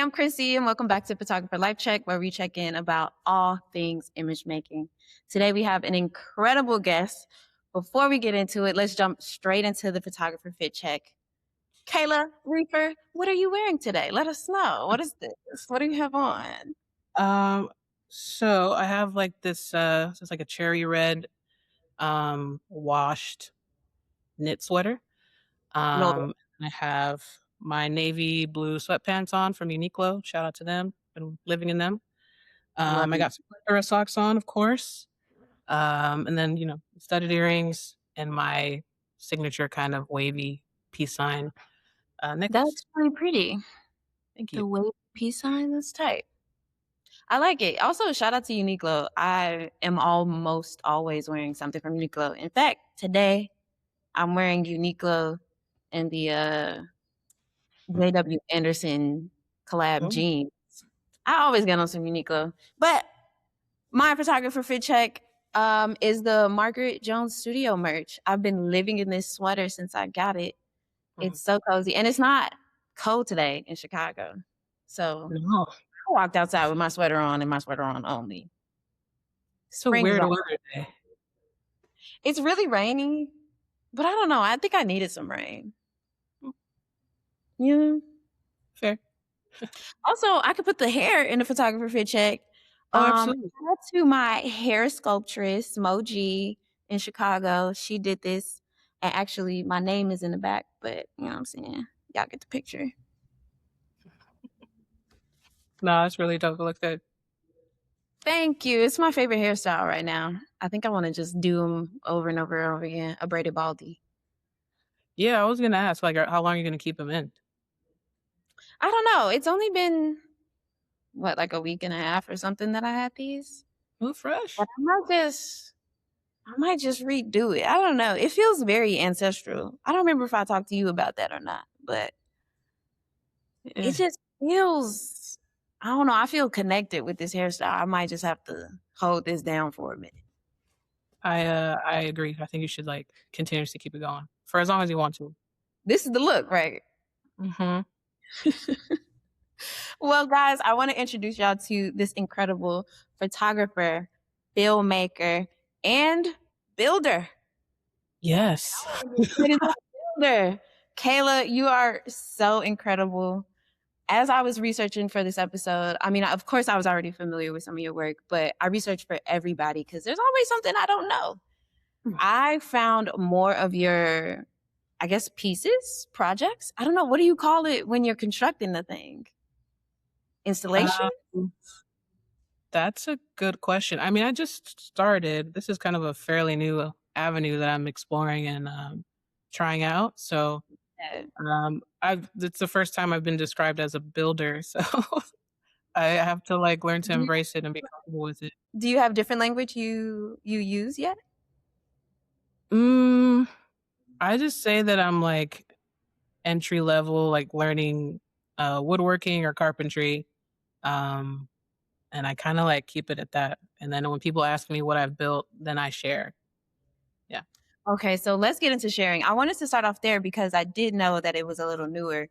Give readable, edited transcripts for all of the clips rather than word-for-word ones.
I'm Chrissy, and welcome back to Photographer Life Check, where we check in about all things image making. Today, we have an incredible guest. Before we get into it, let's jump straight into the photographer fit check. Kayla Reefer, what are you wearing today? Let us know. What is this? What do you have on? Um, so I have like this it's like a cherry red washed knit sweater. Love Um I have my navy blue sweatpants on from Uniqlo. Shout out to them. Been living in them. I love I you. got some plethora socks on, of course. And then, studded earrings and my signature kind of wavy peace sign necklace. That's really pretty. Thank you. The wave peace sign, that's tight. I like it. Also, shout out to Uniqlo. I am almost always wearing something from Uniqlo. In fact, today I'm wearing Uniqlo and the JW Anderson collab Oh, jeans. I always get on some Uniqlo. But my photographer fit check is the Margaret Jones Studio merch. I've been living in this sweater since I got it. mhm. It's so cozy. And it's not cold today in Chicago. So No, I walked outside with my sweater on and my sweater on only. it's a Spring is weird on. weather day. It's really rainy, but I don't know. I think I needed some rain. Mm, Yeah. fair. Also, I could put the hair in the photographer fit check. Oh, absolutely. Shout out to my hair sculptress, Moji in Chicago. She did this. And actually, my name is in the back, but you know what I'm saying? Y'all get the picture. No, it's really dope. It looks good. Thank you. It's my favorite hairstyle right now. I think I want to just do them over and over and over again. A braided baldy. Yeah, I was gonna ask, like, how long are you gonna keep them in? I don't know. It's only been, what, like a week and a half or something that I had these. Oh, But fresh. I might just redo it. I don't know. It feels very ancestral. I don't remember if I talked to you about that or not, but it Eh, just feels, I don't know. I feel connected with this hairstyle. I might just have to hold this down for a minute. I agree. I think you should like continuously keep it going for as long as you want to. This is the look, right? Hmm. Well, guys, I want to introduce y'all to this incredible photographer, filmmaker, and builder. Yes. It is a builder. Kayla, you are so incredible. As I was researching for this episode, I mean, of course, I was already familiar with some of your work, but I researched for everybody because there's always something I don't know. I found more of your, I guess, pieces, projects. I don't know. What do you call it when you're constructing the thing? Installation? Um, that's a good question. I mean, I just started. This is kind of a fairly new avenue that I'm exploring and trying out. So Uh, I've it's the first time I've been described as a builder. So I have to like learn to do you, embrace it and be comfortable with it. do you have different language you use yet? Mm, I just say that I'm like entry level, like learning woodworking or carpentry. Um, and I kind of like keep it at that. And then when people ask me what I've built, then I share. Yeah. Okay, so let's get into sharing. I wanted to start off there because I did know that it was a little newer.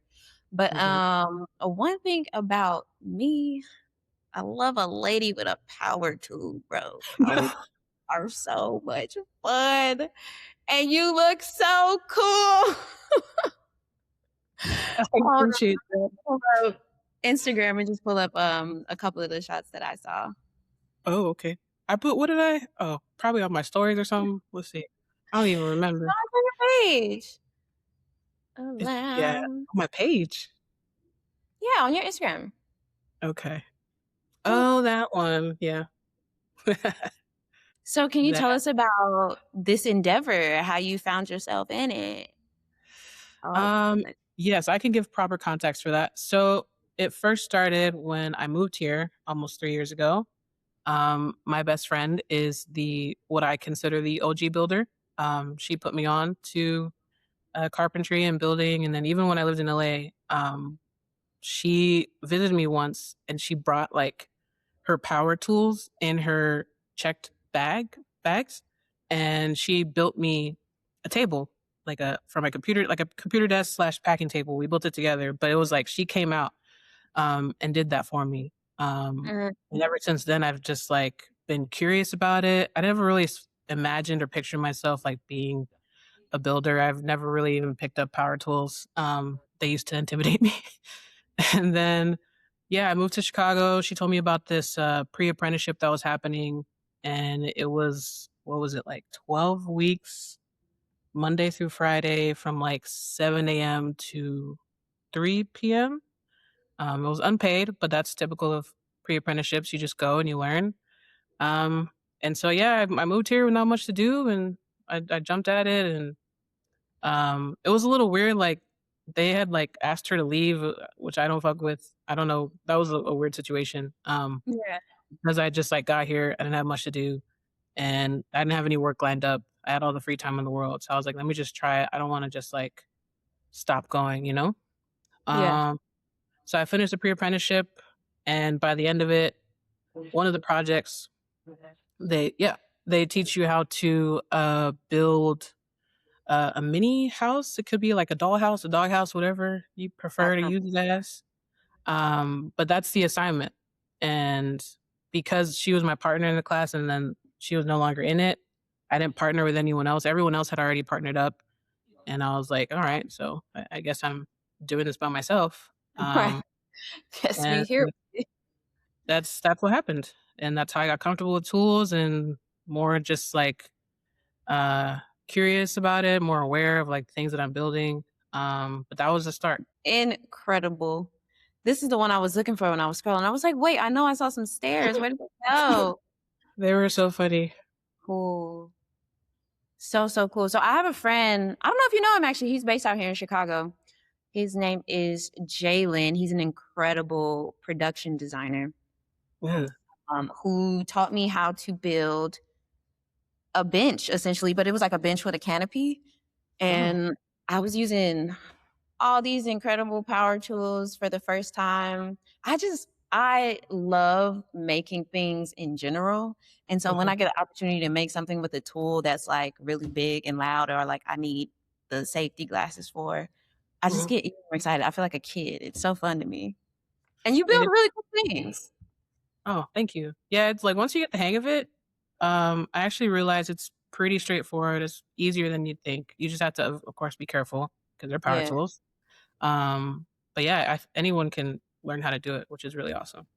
But Hmm. one thing about me, I love a lady with a power tool, bro. Power are so much fun. And you look so cool. I Hold appreciate that. on, pull up Instagram and just pull up a couple of the shots that I saw. Oh, okay. I put what did I? Oh, probably on my stories or something. Let's see. I don't even remember. Oh, it's on your page. Yeah, Allow. on my page. Yeah, on your Instagram. Okay. Oh. Oh, that one. Yeah. So can you That. tell us about this endeavor, how you found yourself in it? Oh, Um, goodness. yes, I can give proper context for that. So it first started when I moved here almost 3 years ago. My best friend is the what I consider the OG builder. She put me on to carpentry and building, and then even when I lived in LA, she visited me once, and she brought like her power tools in her checked bags, and she built me a table like a from a computer desk slash packing table. We built it together, but it was like she came out. and did that for me. Mm, And ever since then, I've just like been curious about it. I never really imagined or pictured myself like being a builder. I've never really even picked up power tools. They used to intimidate me. And then, yeah, I moved to Chicago. She told me about this pre apprenticeship that was happening. And it was, what was it, like 12 weeks, Monday through Friday from like 7 a.m. to 3 p.m. It was unpaid, but that's typical of pre apprenticeships. You just go and you learn. Um, and so, yeah, I moved here with not much to do and I jumped at it. And it was a little weird, like, they had, like, asked her to leave, which I don't fuck with. I don't know, that was a weird situation, yeah, because I just, like, got here, I didn't have much to do, and I didn't have any work lined up. I had all the free time in the world, so I was like, "Let me just try it. I don't wanna just, like, stop going," you know? yeah. Um, so I finished the pre-apprenticeship, and by the end of it, one of the projects, they teach you how to, build a mini house. It could be like a dollhouse, a doghouse, whatever you prefer to Uh-huh. use it as. But that's the assignment. And because she was my partner in the class and then she was no longer in it, I didn't partner with anyone else. Everyone else had already partnered up. And I was like, all right, so I guess I'm doing this by myself. Right. Guess we And here. that's what happened. And that's how I got comfortable with tools and more just like uh curious about it, more aware of like things that I'm building. But that was the start. Incredible. This is the one I was looking for when I was scrolling. I was like, wait, I know I saw some stairs. Where did they go? They were so funny. Cool. So, so cool. So I have a friend. I don't know if you know him actually. He's based out here in Chicago. His name is Jalen. He's an incredible production designer Mm, who taught me how to build a bench essentially, but it was like a bench with a canopy. oh, And I was using all these incredible power tools for the first time. I love making things in general. And so when mhm, I get an opportunity to make something with a tool that's like really big and loud or like I need the safety glasses for, I just mhm. get even more excited. I feel like a kid. It's so fun to me. And you It build is. really cool things. Oh, thank you. Yeah, it's like once you get the hang of it, I actually realized it's pretty straightforward. It's easier than you'd think. You just have to, of course, be careful because they're power Yeah. tools. But yeah, anyone can learn how to do it, which is really awesome.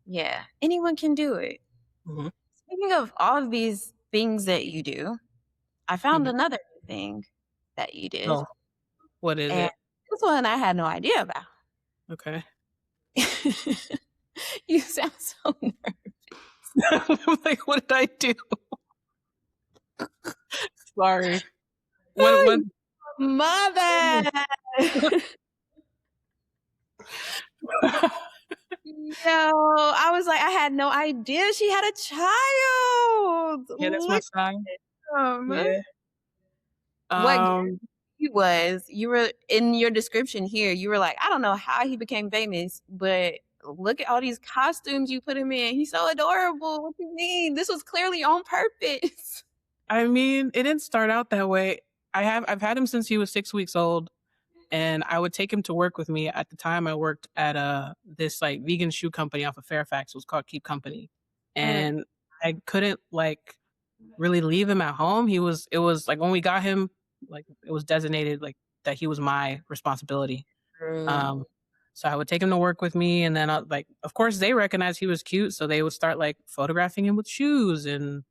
Yeah. Anyone can do it. Hmm. Speaking of all of these things that you do, I found Hmm. another thing that you did. Oh, what is And it? this one I had no idea about. Okay. You sound so nervous. I'm like, what did I do? Sorry. What? Oh, mother. Yo, I was like, I had no idea she had a child. Yeah, that's my Look sign. at him. Yeah. What Um, he was, you were in your description here, you were like, I don't know how he became famous, but look at all these costumes you put him in. He's so adorable. What do you mean? This was clearly on purpose. I mean, it didn't start out that way. I've had him since he was 6 weeks old, and I would take him to work with me. At the time, I worked at this like vegan shoe company off of Fairfax. It was called Keep Company, Mm, and I couldn't like really leave him at home. It was like when we got him, like it was designated like that he was my responsibility. true. Um, so I would take him to work with me, and then like, of course, they recognized he was cute, so they would start like photographing him with shoes and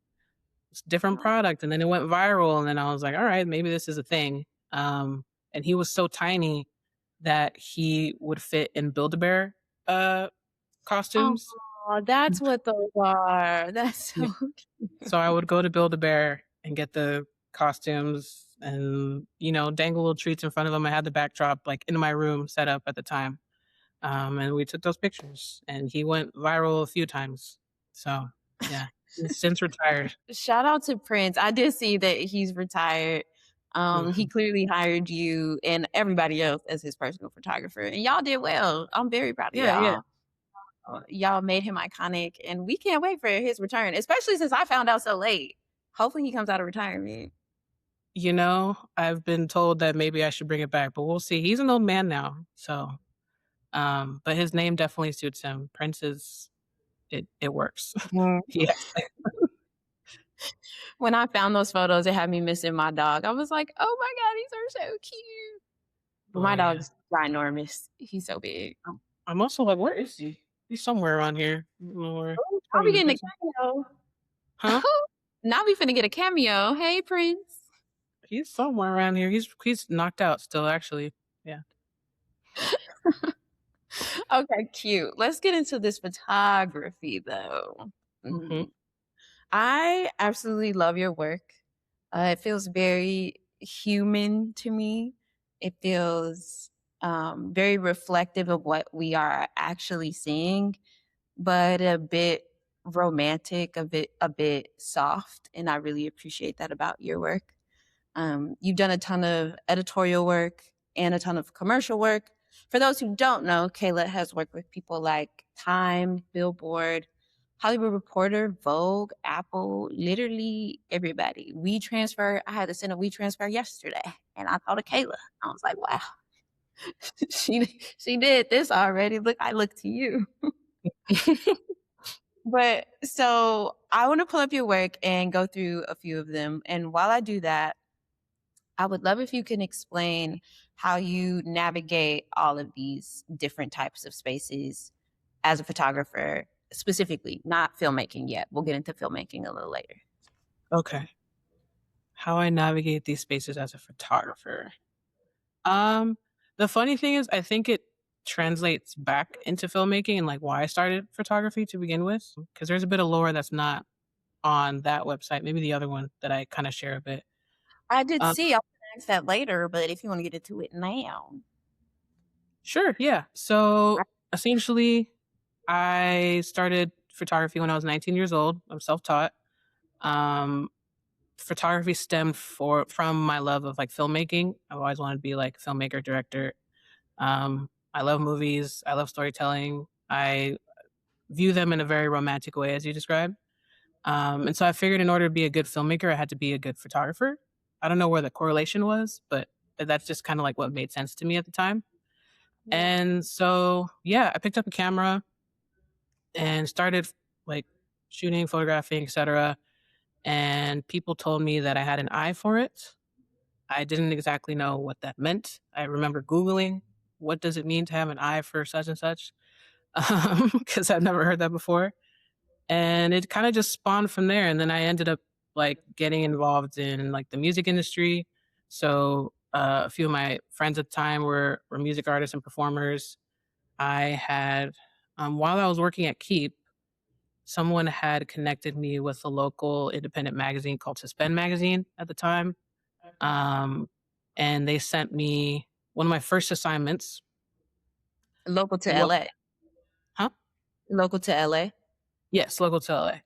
different product, and then it went viral, and then I was like, all right, maybe this is a thing. And he was so tiny that he would fit in Build-A-Bear uh, Oh, costumes. that's what those are. That's Yeah. so So I would go to Build-A-Bear and get the costumes and, dangle little treats in front of him. I had the backdrop like in my room set up at the time. And we took those pictures and he went viral a few times. So yeah, he's since retired. Shout out to Prince. I did see that he's retired. He Mhm. clearly hired you and everybody else as his personal photographer, and y'all did well. I'm very proud of Yeah, yeah. y'all. Y'all made him iconic, and we can't wait for his return, especially since I found out so late. Hopefully, he comes out of retirement. I've been told that maybe I should bring it back, but we'll see. He's an old man now, so But his name definitely suits him. Prince is it works. Mhm. Yes. When I found those photos, it had me missing my dog. I was like, "Oh my god, these are so cute." But Oh my yeah. dog's ginormous. He's so big. I'm also like, where is he? He's somewhere around here. I don't know where. Oh, I'll Probably be in the getting a basement. cameo. Huh? Now we finna get a cameo. Hey, Prince. He's somewhere around here. He's knocked out still, actually. Yeah. Okay, cute. Let's get into this photography though. Hmm. Mhm. I absolutely love your work. It feels very human to me. It feels very reflective of what we are actually seeing, but a bit romantic, a bit soft, and I really appreciate that about your work. You've done a ton of editorial work and a ton of commercial work. For those who don't know, Kayla has worked with people like Time, Billboard, Hollywood Reporter, Vogue, Apple, literally everybody. We transfer. I had to send a we transfer yesterday, and I thought of Kayla. I was like, wow, she did this already. Look, I look to you. But so I want to pull up your work and go through a few of them. And while I do that, I would love if you can explain how you navigate all of these different types of spaces as a photographer, specifically, not filmmaking yet. We'll get into filmmaking a little later. Okay. How I navigate these spaces as a photographer. Um, the funny thing is, I think it translates back into filmmaking and like why I started photography to begin with. Because there's a bit of lore that's not on that website. Maybe the other one that I kind of share a bit. I did Um, see, I'll ask that later, but if you want to get into it now. sure. Yeah. So essentially, I started photography when I was 19 years old. I'm self-taught. Um, Photography stemmed from my love of like filmmaking. I've always wanted to be like a filmmaker, director. I love movies. I love storytelling. I view them in a very romantic way, as you described. And so I figured in order to be a good filmmaker, I had to be a good photographer. I don't know where the correlation was, but that's just kind of like what made sense to me at the time. Yeah. And so, yeah, I picked up a camera and started like shooting, photographing, etc. And people told me that I had an eye for it. I didn't exactly know what that meant. I remember Googling, what does it mean to have an eye for such and such? Because I've never heard that before. And it kind of just spawned from there. And then I ended up like getting involved in like the music industry. So a few of my friends at the time were music artists and performers. I had, while I was working at Keep, someone had connected me with a local independent magazine called Suspend Magazine at the time. Um, and they sent me one of my first assignments. Local to What? LA. Huh? Local to LA. Yes, local to LA.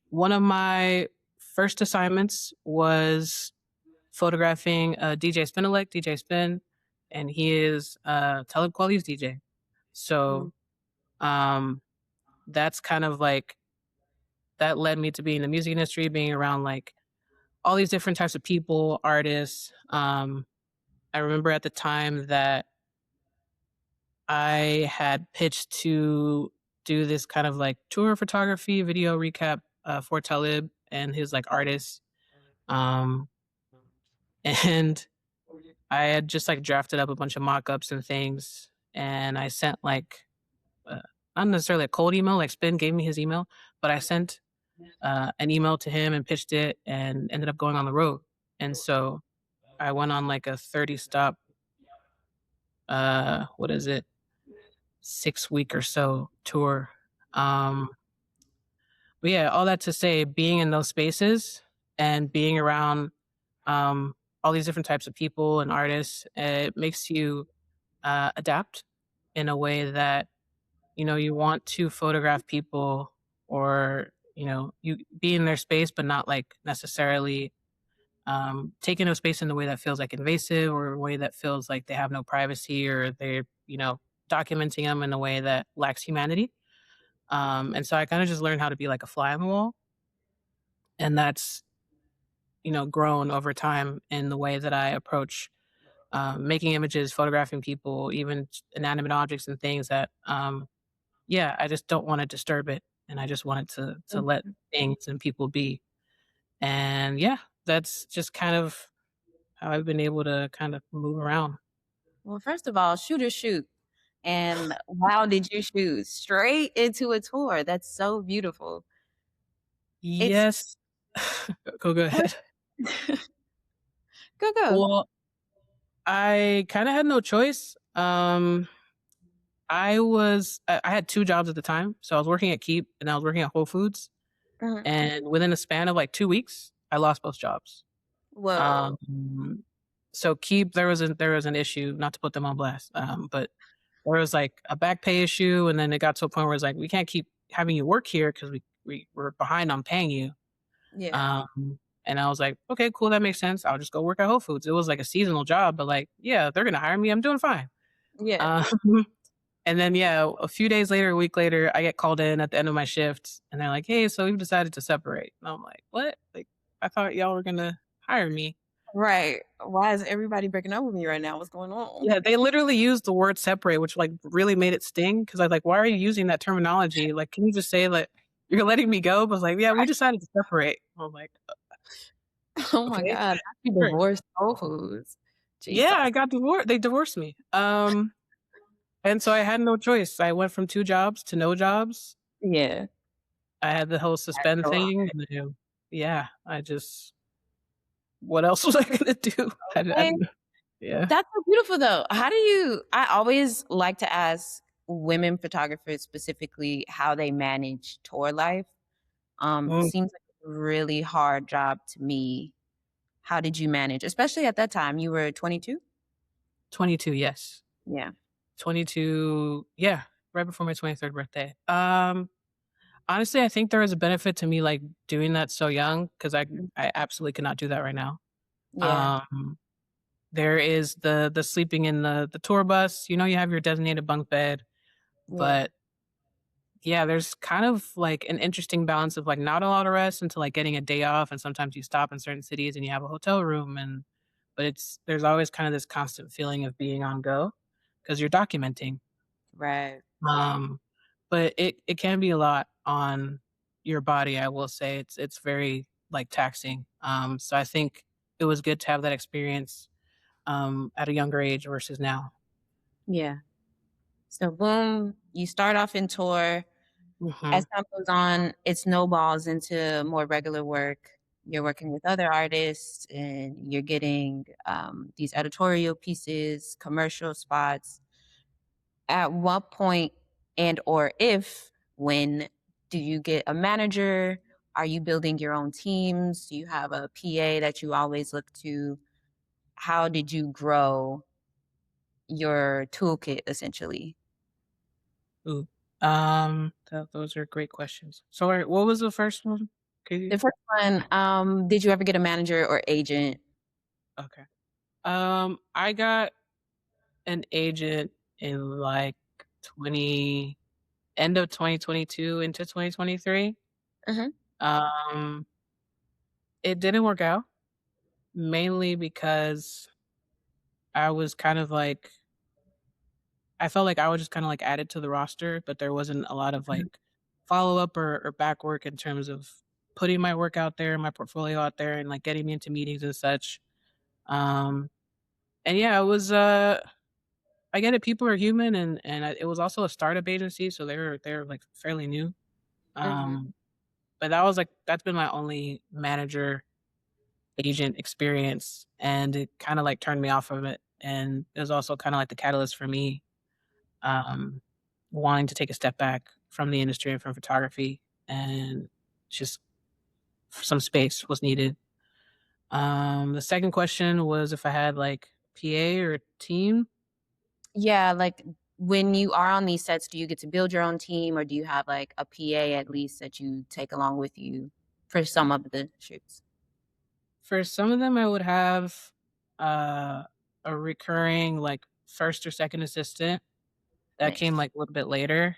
One of my first assignments was photographing DJ Spinelec, DJ Spin, and he is Talib Kweli's DJ. Mm. So um, that's kind of like that led me to be in the music industry, being around like all these different types of people, artists. I remember at the time that I had pitched to do this kind of like tour photography video recap for Talib and his like artists. Um, and I had just like drafted up a bunch of mock-ups and things, and I sent like uh, not necessarily a cold email. Like Spin gave me his email, but I sent an email to him and pitched it, and ended up going on the road. And so I went on like a 30 stop. What is it? 6 week or so tour. Um, but yeah, all that to say, being in those spaces and being around um, all these different types of people and artists, it makes you adapt in a way that you want to photograph people, or you be in their space but not like necessarily taking up space in a way that feels like invasive, or a way that feels like they have no privacy, or they're documenting them in a way that lacks humanity. And so I kind of just learned how to be like a fly on the wall, and that's grown over time in the way that I approach making images, photographing people, even inanimate objects and things that, yeah, I just don't want to disturb it, and I just wanted to let Mhm. things and people be. And yeah, that's just kind of how I've been able to kind of move around. Well, first of all, shoot or shoot. And how did you shoot? Straight into a tour. That's so beautiful. It's Yes. Go what ahead. go, go. Well, I kinda had no choice. I had 2 jobs at the time, so I was working at Keep and I was working at Whole Foods, Mhm. and within a span of, like, 2 weeks, I lost both jobs. Whoa. Um, so Keep, there was an issue, not to put them on blast, but there was, like, a back pay issue, and then it got to a point where it's like, "We can't keep having you work here because we're behind on paying you." Yeah. Um, and I was like, "Okay, cool, that makes sense. I'll just go work at Whole Foods." It was like a seasonal job, but, like, yeah, they're gonna hire me, I'm doing fine. Yeah. Um, and then, yeah, a few days later, a week later, I get called in at the end of my shift, and they're like, "Hey, so we've decided to separate." And I'm like, "What? Like, I thought y'all were gonna hire me." Right. Why is everybody breaking up with me right now? What's going on? Yeah, they literally used the word "separate," which, like, really made it sting because I was like, "Why are you using that terminology? Like, can you just say that you're letting me go?" But, like, "Yeah, we decided to separate." I'm like, Oh my "Okay, god, not you sure." divorced Whole Foods. Yeah, I Jesus. got divorced. They divorced me. And so I had no choice. I went from 2 jobs to no jobs. Yeah. I had the whole That's suspend so thing, and then yeah, I just what else was I gonna do? I okay. didn't yeah. That's so beautiful though. How do you I always like to ask women photographers specifically how they manage tour life. Mm, Seems like a really hard job to me. How did you manage? Especially at that time, you were 22? 22, yes. Yeah. 22, yeah, right before my 23rd birthday. Honestly, I think there is a benefit to me, like, doing that so young because Mm. I absolutely cannot do that right now. Yeah. Um, there is the sleeping in the tour bus, you have your designated bunk bed, Yeah. but yeah, there's kind of, like, an interesting balance of, like, not a lot of rest until, like, getting a day off, and sometimes you stop in certain cities and you have a hotel room, but there's always kind of this constant feeling of being on go because 'cause you're documenting. Right. Um, but it can be a lot on your body, I will say. It's very, like, taxing. So I think it was good to have that experience, at a younger age versus now. Yeah. So boom, you start off in tour. As Mhm. time goes on, it snowballs into more regular work. You're working with other artists and you're getting these editorial pieces, commercial spots. At what point and or if when do you get a manager? Are you building your own teams? Do you have a PA that you always look to? How did you grow your toolkit essentially? Ooh. Those are great questions. Sorry, what was the first one? Could you The first one, did you ever get a manager or agent? Okay. I got an agent in, like, 20 end of 2022 into 2023. Mhm. Um, it didn't work out, mainly because I was kind of like I felt like I was just kinda, like, added to the roster, but there wasn't a lot of, Mhm. like, follow-up or back work in terms of putting my work out there, my portfolio out there, and, like, getting me into meetings and such. Um, and yeah, it was, I get it, people are human, and it was also a startup agency, so they're, like, fairly new. Mhm. Um, but that's been my only manager agent experience, and it kinda, like, turned me off of it, and it was also kinda, like, the catalyst for me, um, wanting to take a step back from the industry and from photography, and just some space was needed. The second question was if I had, like, PA or a team. Yeah, like, when you are on these sets, do you get to build your own team, or do you have, like, a PA at least that you take along with you for some of the shoots? For some of them, I would have, uh, a recurring, like, 1st or 2nd assistant that came, Nice. like, a little bit later,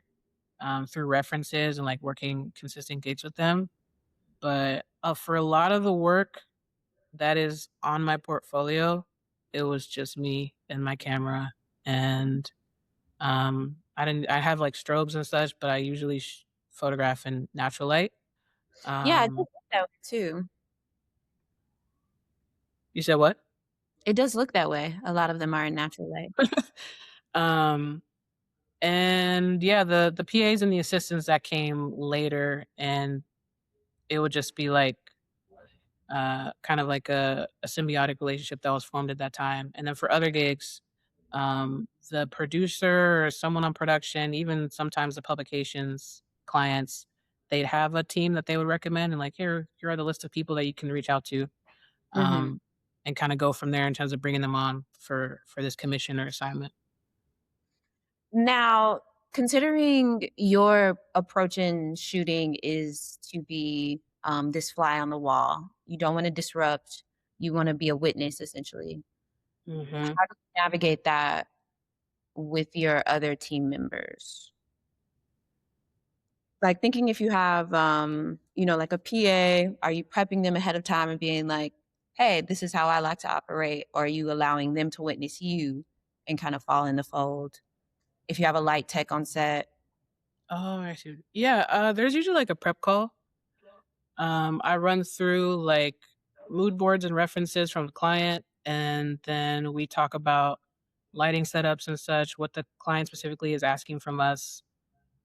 through references and, like, working consistent gigs with them. But, for a lot of the work that is on my portfolio, it was just me and my camera, and I have like strobes and such, but I usually photograph in natural light. Yeah, it does Um, look that way too. you said what? It does look that way. A lot of them are in natural light. um, and yeah, the PAs and the assistants that came later, and it would just be like kind of like a symbiotic relationship that was formed at that time. And then for other gigs, the producer or someone on production, even sometimes the publications clients, they'd have a team that they would recommend and like here are the list of people that you can reach out to, Mhm. um, and kind of go from there in terms of bringing them on for this commission or assignment. Now, considering your approach in shooting is to be, this fly on the wall, you don't wanna disrupt, you wanna be a witness, essentially. Hmm. How do you navigate that with your other team members? Like, thinking if you have, like a PA, are you prepping them ahead of time and being like, "Hey, this is how I like to operate," or are you allowing them to witness you and kind of fall in the fold? If you have a light tech on set. Oh, I see. Yeah, there's usually like a prep call. I run through like mood boards and references from the client, and then we talk about lighting setups and such, what the client specifically is asking from us.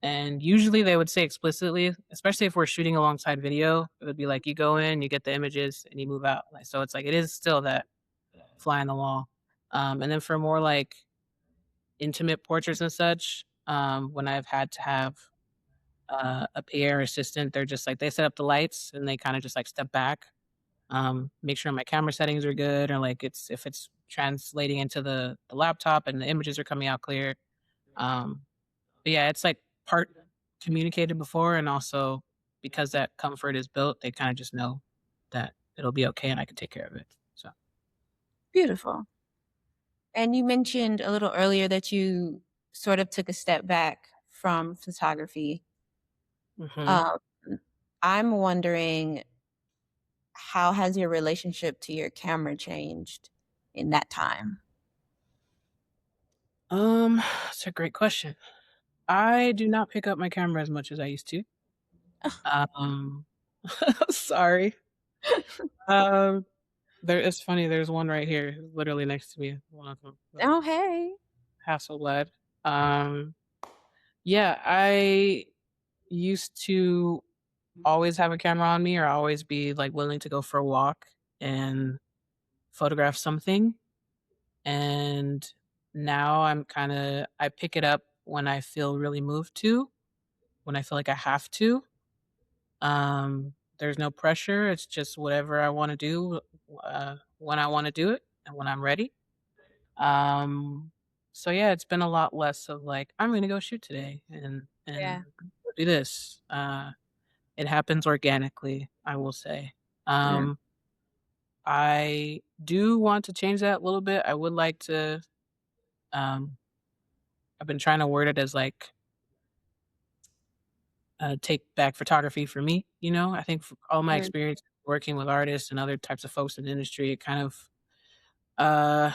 And usually they would say explicitly, especially if we're shooting alongside video, it would be like you go in, you get the images, and you move out. Like, so it's like it is still that fly on the wall. And then for more like intimate portraits and such, when I've had to have a PR assistant, they're just like they set up the lights and they kind of just like step back, make sure my camera settings are good, or like it's if it's translating into the laptop and the images are coming out clear. Um, but yeah, it's like part communicated before, and also because that comfort is built, they kind of just know that it'll be okay and I can take care of it. So, Beautiful. And you mentioned a little earlier that you sort of took a step back from photography. hmm Um, I'm wondering, how has your relationship to your camera changed in that time? that's a great question. I do not pick up my camera as much as I used to. Um, sorry. Um, it's funny. There's one right here, literally next to me. One of them, Oh, hey. Hasselblad. Um, yeah, I used to always have a camera on me or always be like willing to go for a walk and photograph something. And now I pick it up when I feel really moved to, when I feel like I have to. There's no pressure. It's just whatever I want to do, when I want to do it and when I'm ready. Um, so yeah, it's been a lot less of like, I'm gonna go shoot today and Yeah. do this. It happens organically, I will say. Yeah. Um, I do want to change that a little bit. I would like to, um, I've been trying to word it as like, take back photography for me. I think for all my Mhm. experience working with artists and other types of folks in the industry, it uh,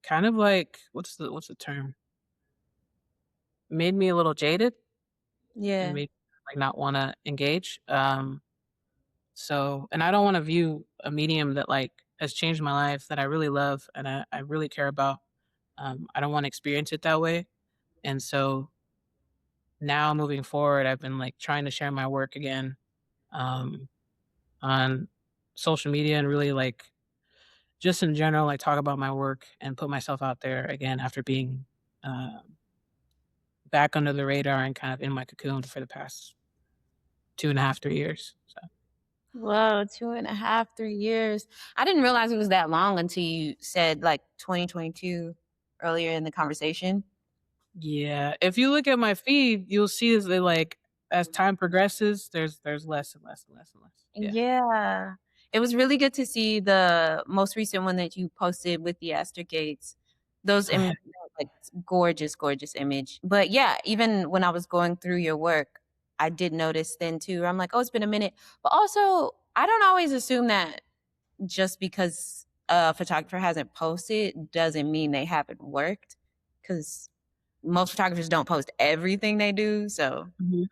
kind of like, what's the term? Made me a little jaded and Yeah. made like not want to engage. So, and I don't want to view a medium that like has changed my life that I really love and I really care about. I don't want to experience it that way. And so now moving forward, I've been like trying to share my work again, um, on social media and really like just in general, like talk about my work and put myself out there again after being, uh, back under the radar and kind of in my cocoon for the past 2.5, 3 years. So. Whoa, 2.5, 3 years. I didn't realize it was that long until you said like 2022 earlier in the conversation. Yeah, if you look at my feed, you'll see that like as time progresses, there's less and less and less and less. Yeah. Yeah. It was really good to see the most recent one that you posted with the Aster Gates. Those like gorgeous, gorgeous image. But yeah, even when I was going through your work, I did notice then too. I'm like, oh, it's been a minute. But also, I don't always assume that just because. a photographer hasn't posted doesn't mean they haven't worked, because most photographers don't post everything they do. So, Mhm.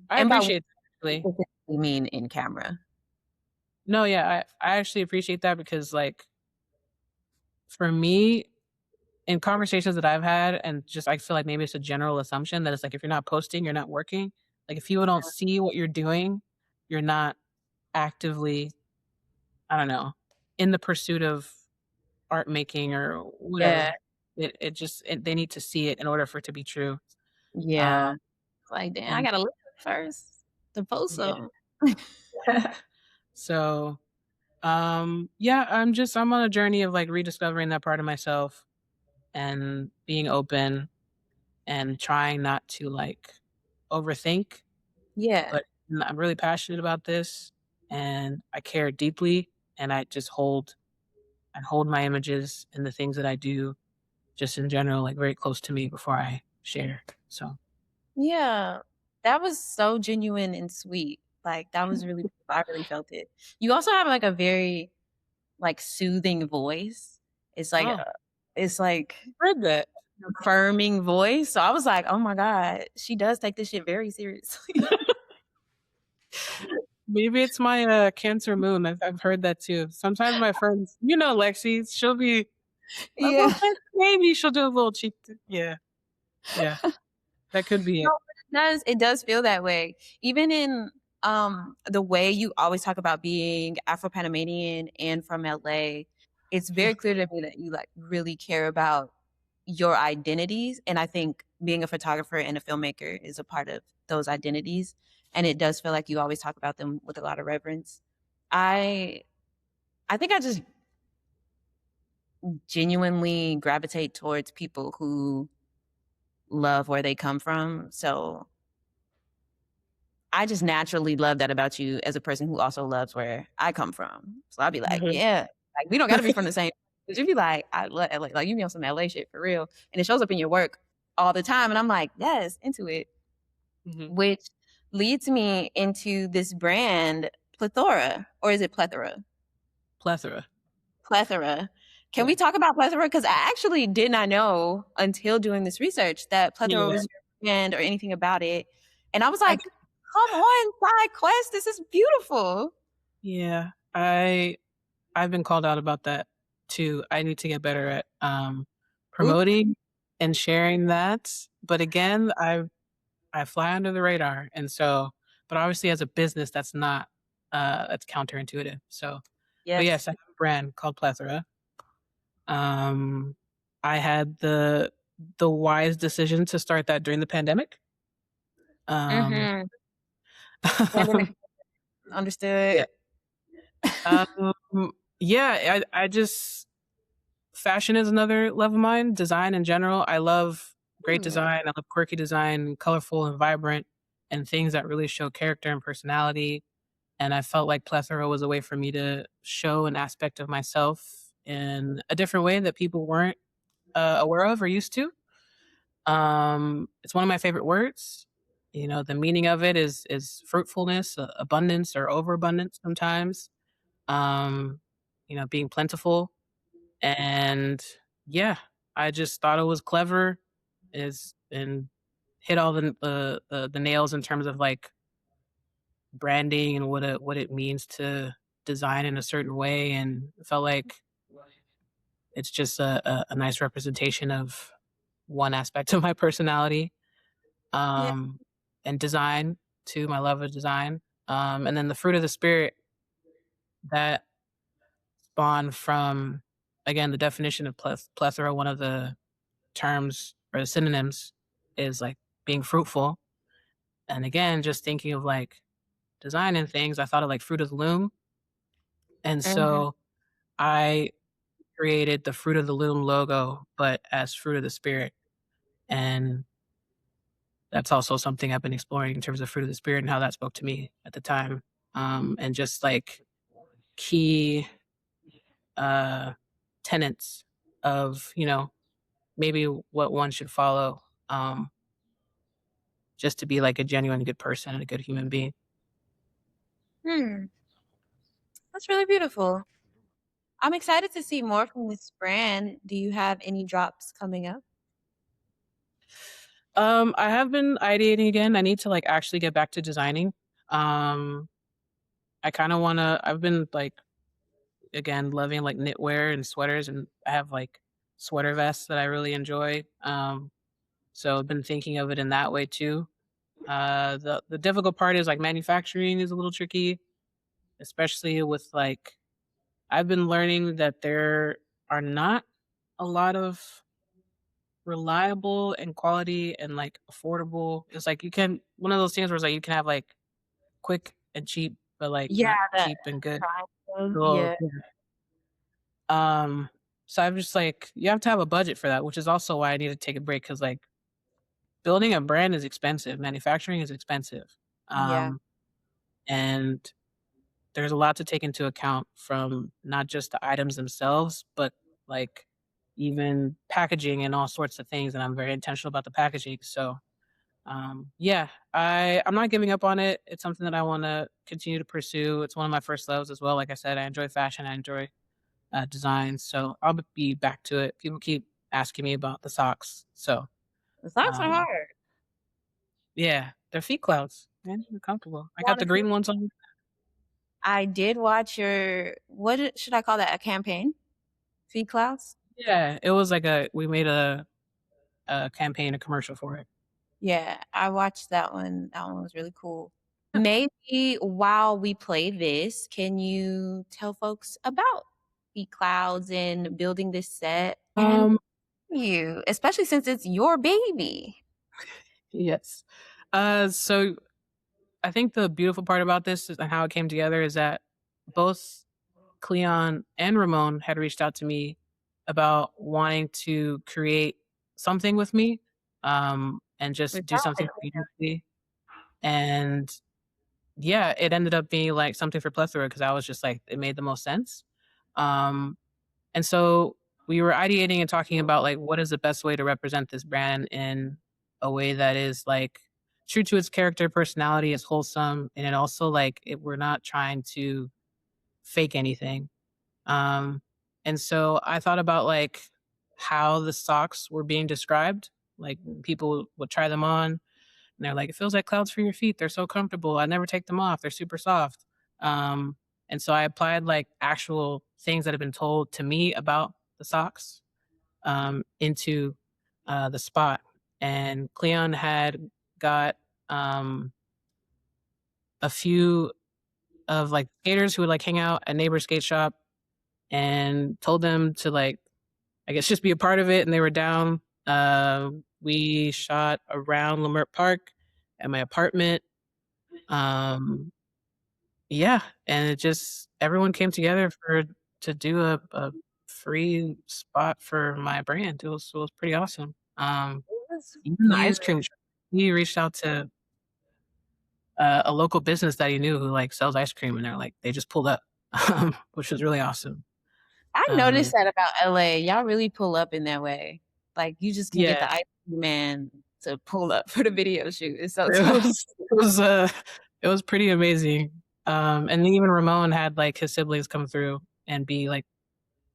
I and by work, appreciate that, actually. specifically mean in camera. No, yeah, I actually appreciate that because, like, for me, in conversations that I've had, and just I feel like maybe it's a general assumption that it's like if you're not posting, you're not working. Like if people don't see what you're doing, you're not actively, I don't know, in the pursuit of art making or Yeah, whatever. They need to see it in order for it to be true. Um, yeah. It's like, damn, I and gotta live first to post yeah. some. So, yeah, I'm on a journey of like rediscovering that part of myself and being open and trying not to like overthink, Yeah. but I'm really passionate about this and I care deeply and I hold my images and the things that I do just in general like very close to me before I share. So, Yeah. That was so genuine and sweet. Like, that was really I really felt it. You also have, like, a very, like, soothing voice. It's like, oh, it's like heard that. affirming voice. So I was like, "Oh my god, she does take this shit very seriously." Maybe it's my Cancer moon. I've heard that too. Sometimes my friends, Lexi, she'll be my Yeah. little Cancer baby. She'll do a little cheek. Yeah, yeah, that could be No, it. but it does feel that way. Even in, the way you always talk about being Afro-Panamanian and from LA, it's very clear to me that you, like, really care about your identities, and I think being a photographer and a filmmaker is a part of those identities, and it does feel like you always talk about them with a lot of reverence. I I think I just genuinely gravitate towards people who love where they come from, so I just naturally love that about you as a person who also loves where I come from. So I'll be like, yeah, like we don't got to be from the same. Cause you be like, I love LA, like you be on some LA shit for real, and it shows up in your work all the time. And I'm like, yes, into it, Mhm. which leads me into this brand, Plethora, or is it Plethora? Plethora. Plethora. Can Yeah. we talk about Plethora? Because I actually did not know until doing this research that Plethora Yeah. was your brand or anything about it. And I was I like, come on, side quest. This is beautiful. Yeah. I've been called out about that too. I need to get better at Oop. promoting and sharing that. But again, I fly under the radar. And so but obviously as a business that's counterintuitive. So but Yes. yes, I have a brand called Plethora. Um I had the wise decision to start that during the pandemic. Um Mm-hmm. Pandemic. yeah. Understood. Um yeah, I just fashion is another love of mine, design in general. I love great Hmm. design. I love quirky design, colorful and vibrant, and things that really show character and personality. And I felt like Plethora was a way for me to show an aspect of myself in a different way that people weren't aware of or used to. It's one of my favorite words. The meaning of it is fruitfulness, abundance, or overabundance sometimes. Um, being plentiful and yeah, I just thought it was clever is and hit all the nails in terms of like branding and what it means to design in a certain way and it felt like it's just a nice representation of one aspect of my personality Yeah. um and design too, my love of design. And then the fruit of the spirit that spawned from again the definition of plethora, one of the terms or the synonyms is like being fruitful. And again, just thinking of like design and things, I thought of like Fruit of the Loom. And Hmm. so I created the Fruit of the Loom logo, but as Fruit of the Spirit. And that's also something I've been exploring in terms of Fruit of the Spirit and how that spoke to me at the time. And just like key uh, tenets of, maybe what one should follow just to be like a genuine good person and a good human being. Hmm. That's really beautiful. I'm excited to see more from this brand. Do you have any drops coming up? I have been ideating again. I need to like actually get back to designing. Um, I kind of want to. I've been like again loving like knitwear and sweaters, and I have like sweater vests that I really enjoy. So I've been thinking of it in that way too. The difficult part is like manufacturing is a little tricky, especially with like I've been learning that there are not a lot of reliable and quality and like affordable. It's like you can one of those things where it's like you can have like quick and cheap, but like Yeah, not the cheap and good. triangle, So yeah. yeah. So I'm just like you have to have a budget for that, which is also why I need to take a break because like building a brand is expensive, manufacturing is expensive. Yeah. Um, and there's a lot to take into account from not just the items themselves, but like even packaging and all sorts of things. And I'm very intentional about the packaging. So yeah, I'm not giving up on it. It's something that I want to continue to pursue. It's one of my first loves as well. Like I said, I enjoy fashion. I enjoy design. So I'll be back to it. People keep asking me about the socks. So The socks are um, hard. yeah, they're feet clouds. Man, they're comfortable. I got the Honestly, green ones on. I did watch your should I call that, a campaign? Feed Clouds? Yeah, it was like we made a campaign, a commercial for it. Yeah, I watched that one. That one was really cool. Maybe while we play this, can you tell folks about Feed Clouds and building this set and Um, you, especially since it's your baby? yes. So I think the beautiful part about this is and how it came together is that both Cleon and Ramon had reached out to me about wanting to create something with me, and We're just do something talented. creatively. And yeah, it ended up being like something for plethora because I was just like, it made the most sense. Um, and so we were ideating and talking about like what is the best way to represent this brand in a way that is like true to its character, personality, is wholesome, and it also like we're not trying to fake anything. Um, and so I thought about like how the socks were being described. Like people would try them on and they're like, it feels like clouds for your feet. They're so comfortable. I never take them off. They're super soft. Um, and so I applied like actual things that have been told to me about the socks into the spot. And Cleon had got a few of like skaters who would like hang out at neighbor skate shop and told them to like I guess just be a part of it, and they were down. We shot around Lamert Park at my apartment. Um, yeah, and it just everyone came together for to do a free spot for my brand. It was pretty awesome. It was Even the ice beautiful. cream truck, he reached out to a local business that he knew who like sells ice cream, and they're like they just pulled up, which was really awesome. I noticed Um, that about LA. Y'all really pull up in that way. Like you just can get yeah, the ice cream man to pull up for the video shoot. It's so It tough. was it was pretty amazing. And even Ramon had like his siblings come through and be like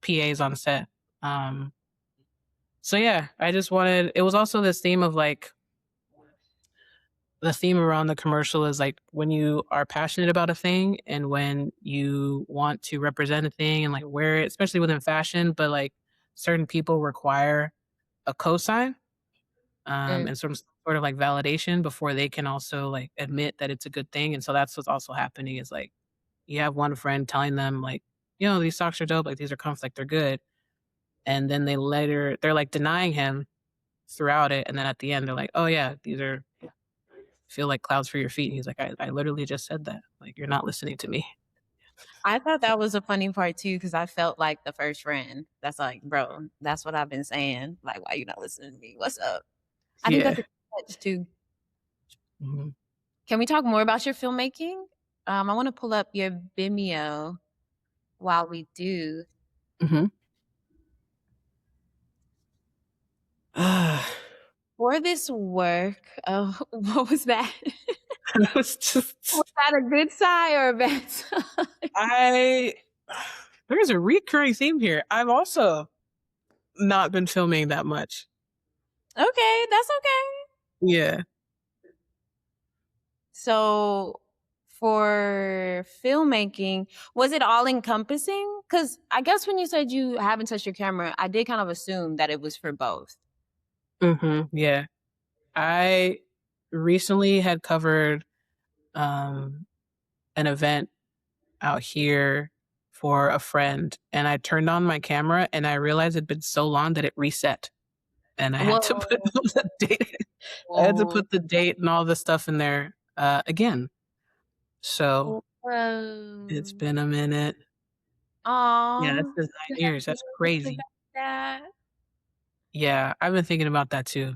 PAs on set. Um, so yeah, I just wanted it was also this theme of like the theme around the commercial is like when you are passionate about a thing and when you want to represent a thing and like wear it, especially within fashion, but like certain people require a cosign Mm. and sort of like validation before they can also like admit that it's a good thing. And so that's what's also happening is like you have one friend telling them like, these socks are dope, like these are comfy, like they're good. And then they're like denying him throughout it. And then at the end they're like, oh yeah, these are feel like clouds for your feet. And he's like, I literally just said that. Like you're not listening to me. I thought that was a funny part too, because I felt like the first friend. That's like, bro, that's what I've been saying. Like, why you not listening to me? What's up? I think Yeah. that's a touch too. Hmm. Can we talk more about your filmmaking? I want to pull up your Vimeo while we do. Hmm. For this work, what was that? It was Was just that a good sign or a bad sign? I There's a recurring theme here. I've also not been filming that much. Okay, that's okay. Yeah. So for filmmaking, was it all encompassing? Because I guess when you said you haven't touched your camera, I did kind of assume that it was for both. Yeah. I recently had covered um, an event out here for a friend, and I turned on my camera and I realized it'd been so long that it reset, and I had to put Whoa. the date. I had to put the date and all the stuff in there again. So it's Whoa. been a minute. Yeah, that's Aw. been You 9 years. have That's feelings crazy. about that? Yeah, I've been thinking about that too.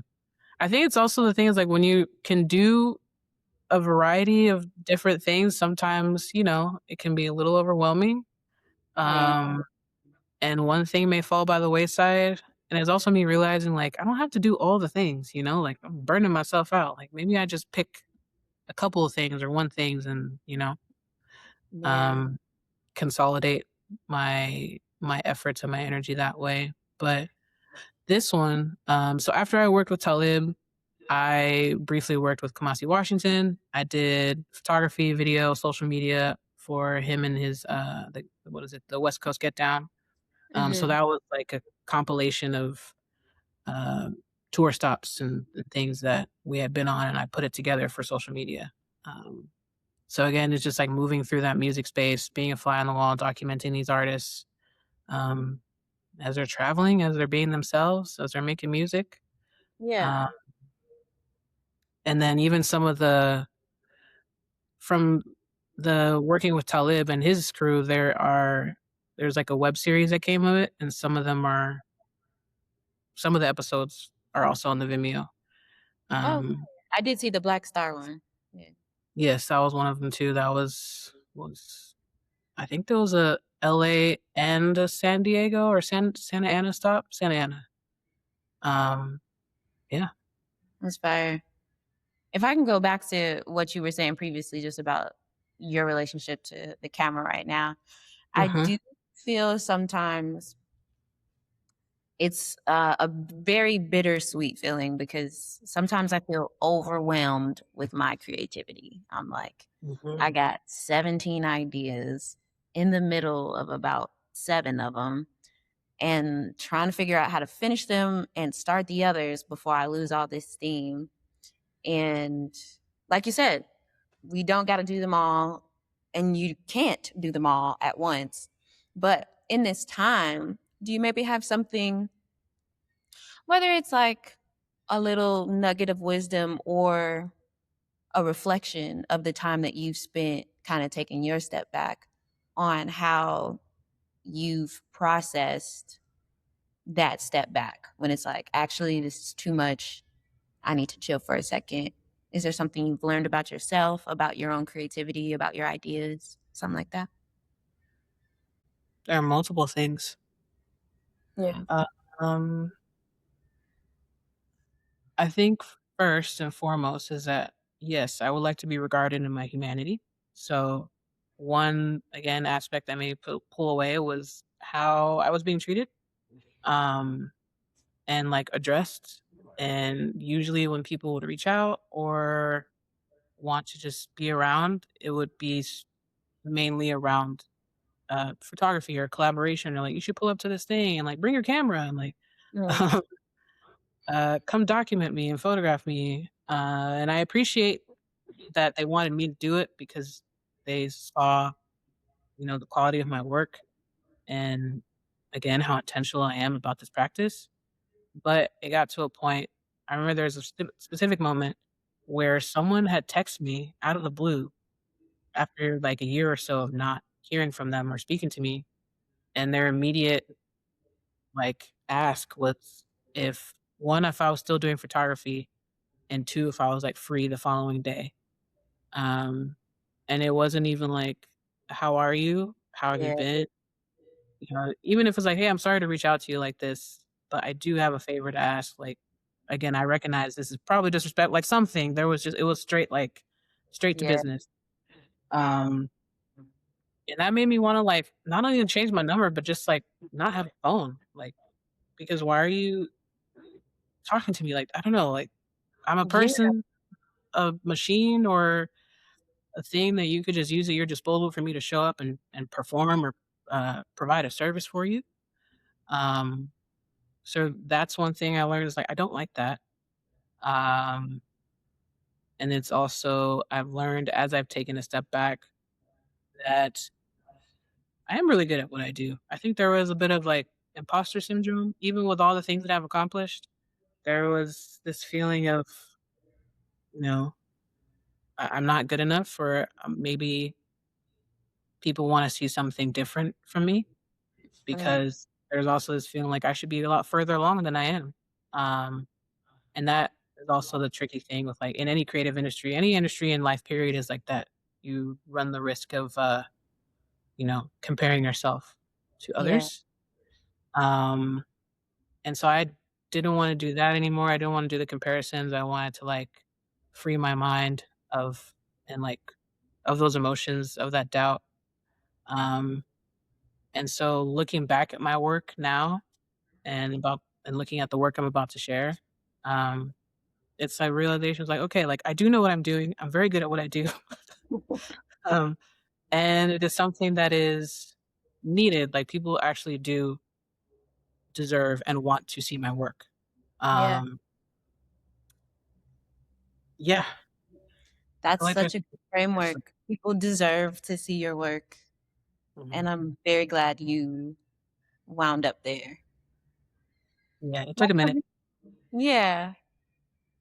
I think it's also the thing is like when you can do a variety of different things, sometimes, it can be a little overwhelming. Yeah. Um, and one thing may fall by the wayside. And it's also me realizing like I don't have to do all the things, like I'm burning myself out. Like maybe I just pick a couple of things or one things and, Yeah. um, consolidate my efforts and my energy that way. But this one, so after I worked with Talib, I briefly worked with Kamasi Washington. I did photography, video, social media for him and his what is it, the West Coast Get Down. So Mhm. that was like a compilation of uh, tour stops and things that we had been on, and I put it together for social media. Um, so again, it's just like moving through that music space, being a fly on the wall, documenting these artists um, as they're traveling, as they're being themselves, as they're making music. Uh, Yeah. and then even some of from the working with Talib and his crew, there's like a web series that came of it, and some of the episodes are also on the Vimeo. Oh, Um, I did see the Black Star one. Yeah. yes, that was one of them too. That was I think there was a LA and a San Diego or Santa Ana stop. Santa Ana. Um, yeah. That's fire. If I can go back to what you were saying previously just about your relationship to the camera right now, I Hmm. do feel sometimes it's a very bittersweet feeling because sometimes I feel overwhelmed with my creativity. I'm like, Hmm. I got 17 ideas in the middle of about seven of them and trying to figure out how to finish them and start the others before I lose all this steam. And like you said, we don't got to do them all, and you can't do them all at once. But in this time, do you maybe have something, whether it's like a little nugget of wisdom or a reflection of the time that you've spent kind of taking your step back on how you've processed that step back when it's like, actually, this is too much. I need to chill for a second. Is there something you've learned about yourself, about your own creativity, about your ideas, something like that? There are multiple things. Yeah. Uh, um, I think first and foremost is that yes, I would like to be regarded in my humanity. So one again aspect that made me pull away was how I was being treated, um, and like addressed. And usually when people would reach out or want to just be around, it would be mainly around photography or collaboration, or like you should pull up to this thing and like bring your camera and like Mm. come document me and photograph me. And I appreciate that they wanted me to do it because they saw, the quality of my work and again, how intentional I am about this practice. But it got to a point, I remember there was a specific moment where someone had texted me out of the blue after like a year or so of not hearing from them or speaking to me. And their immediate like ask was if one, if I was still doing photography, and two, if I was like free the following day. Um, and it wasn't even like, "How are you? How have you Yeah. been?" Even if it's like, "Hey, I'm sorry to reach out to you like this, but I do have a favor to ask." Like, again, I recognize this is probably disrespect, like something. It was straight to Yeah. business. Um, And that made me wanna, like, not only change my number, but just, like, not have a phone, like, because why are you talking to me? Like, I don't know, like, I'm a Yeah, person, a machine, or a thing that you could just use at your disposal for me to show up and perform or, provide a service for you. Um, so that's one thing I learned is, like, I don't like that. Um, and it's also I've learned as I've taken a step back that I am really good at what I do. I think there was a bit of, like, imposter syndrome, even with all the things that I've accomplished. There was this feeling of, you know, I'm not good enough, or maybe people wanna see something different from me, mhm, because there's also this feeling like I should be a lot further along than I am. Um, and that is also the tricky thing with, like, in any creative industry, any industry in life period is like that. You run the risk of, comparing yourself to yeah, others. Um, and so I didn't wanna do that anymore. I didn't wanna do the comparisons. I wanted to, like, free my mind of and, like, of those emotions, of that doubt. Um, and so looking back at my work now and looking at the work I'm about to share, um, it's a realization, it's like, okay, like, I do know what I'm doing. I'm very good at what I do. Um, and it is something that is needed. Like, people actually do deserve and want to see my work. yeah. Um, yeah, I feel That's like such a good there's framework. People deserve to see your work, mhm. and I'm very glad you wound up there. Yeah, it took a minute. Welcome. Yeah.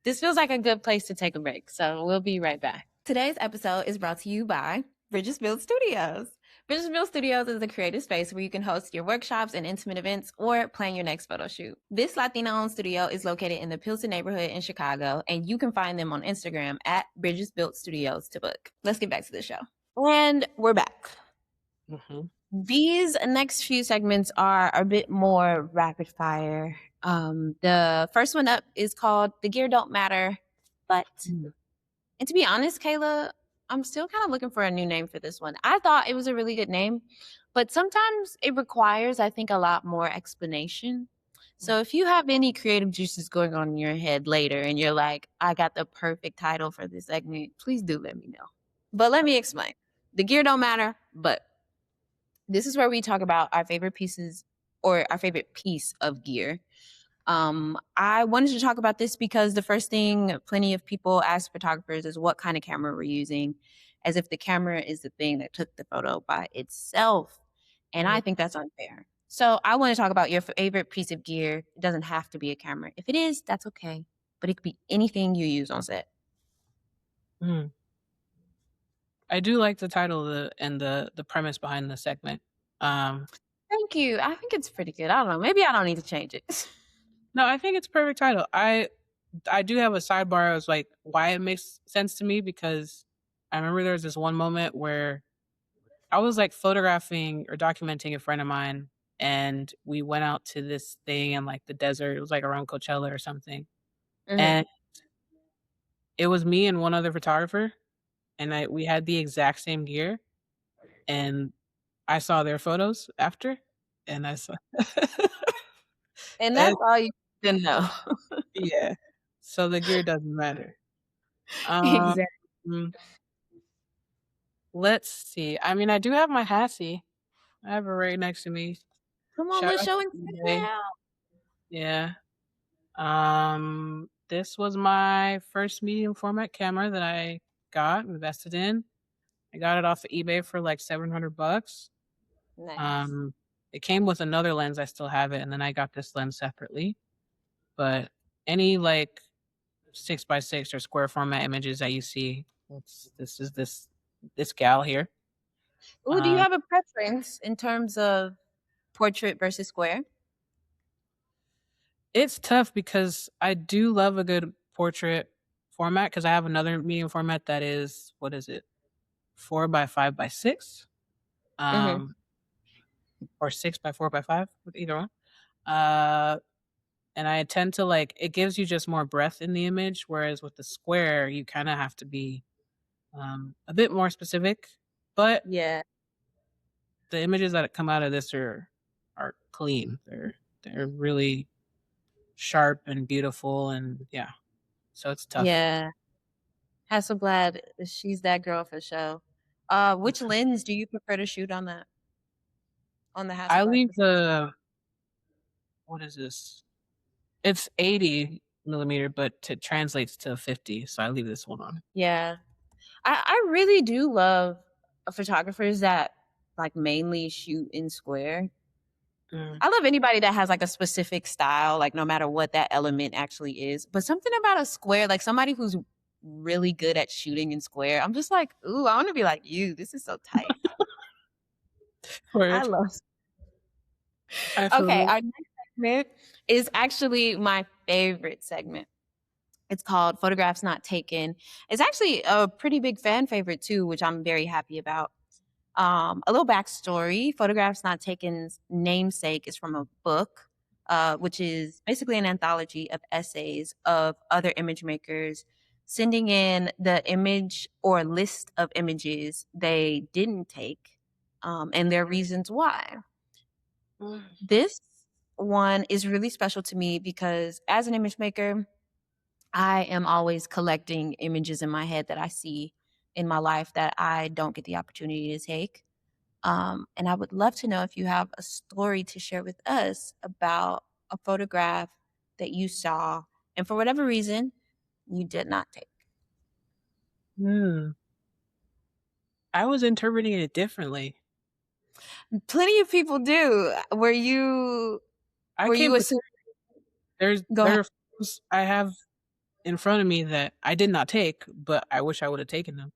This feels like a good place to take a break, so we'll be right back. Today's episode is brought to you by Bridgesville Studios. Bridgesville Studios is a creative space where you can host your workshops and intimate events or plan your next photo shoot. This Latino-owned studio is located in the Pilsen neighborhood in Chicago, and you can find them on Instagram at Bridges Built Studios to book. Let's get back to the show. And we're back. Mhm, These next few segments are a bit more rapid fire. The first one up is called The Gear Don't Matter. But, mm, and to be honest, Kayla, I'm still kind of looking for a new name for this one. I thought it was a really good name, but sometimes it requires, I think, a lot more explanation. mm, So if you have any creative juices going on in your head later and you're like, I got the perfect title for this segment, please do let me know. But let me explain. The gear don't matter, but this is where we talk about our favorite pieces or our favorite piece of gear. I wanted to talk about this because the first thing plenty of people ask photographers is what kind of camera we're using, as if the camera is the thing that took the photo by itself. And I mm, think that's unfair. So I want to talk about your favorite piece of gear. It doesn't have to be a camera. If it is, that's okay. But it could be anything you use on set. mm. I do like the title, the premise behind the segment. Um, Thank you. I think it's pretty good. I don't know. Maybe I don't need to change it. no, I think it's a perfect title. I do have a sidebar as, like, why it makes sense to me, because I remember there was this one moment where I was, like, photographing or documenting a friend of mine, and we went out to this thing in, like, the desert. It was, like, around Coachella or something, Hmm. and it was me and one other photographer, and I we had the exact same gear, and I saw their photos after, and I saw And and that's all you need to know. yeah. So the gear doesn't matter. Um, Exactly. mm, let's see. I mean, I do have my Hassie. I have it right next to me. Come on, Shout let's out show to and eBay. tell. Yeah. This was my first medium format camera that I invested in. I got it off of eBay for like 700 bucks. Nice. Um, it came with another lens. I still have it, and then I got this lens separately. But any, like, 6x6 or square format images that you see, this is this gal here. Ooh, do you Um, have a preference in terms of portrait versus square? it's tough because I do love a good portrait format, because I have another medium format that is, what is it? 4x5x6, Mhm. um, or 6x4x5, either one. Uh, and I tend to, like, it gives you just more breadth in the image, whereas with the square, you kind of have to be a bit more specific. But Yeah. the images that come out of this are clean. They're really sharp and beautiful, and yeah, so it's tough. Yeah. Hasselblad, she's that girl for sure. Which lens do you prefer to shoot on the I Hasselblad leave specifically? the what is this? It's 80 millimeter, but it translates to 50, so I leave this one on. Yeah. I really do love photographers that like mainly shoot in square. Mm. I love anybody that has like a specific style, like no matter what that element actually is. But something about a square, like somebody who's really good at shooting in square, I'm just like, ooh, I want to be like you. This is so tight. I Word. love. I feel Okay, that. our next segment is actually my favorite segment. It's called Photographs Not Taken. It's actually a pretty big fan favorite too, which I'm very happy about. A little backstory: Photographs Not Taken's namesake is from a book, which is basically an anthology of essays of other image makers sending in the image or list of images they didn't take, and their reasons why. Mm. This one is really special to me because as an image maker, I am always collecting images in my head that I see in my life that I don't get the opportunity to take. And I would love to know if you have a story to share with us about a photograph that you saw and for whatever reason you did not take. Mm. I was interpreting it differently. Plenty of people do. I Were you can't. assuming? Go There ahead. are photos I have in front of me that I did not take, but I wish I would have taken them.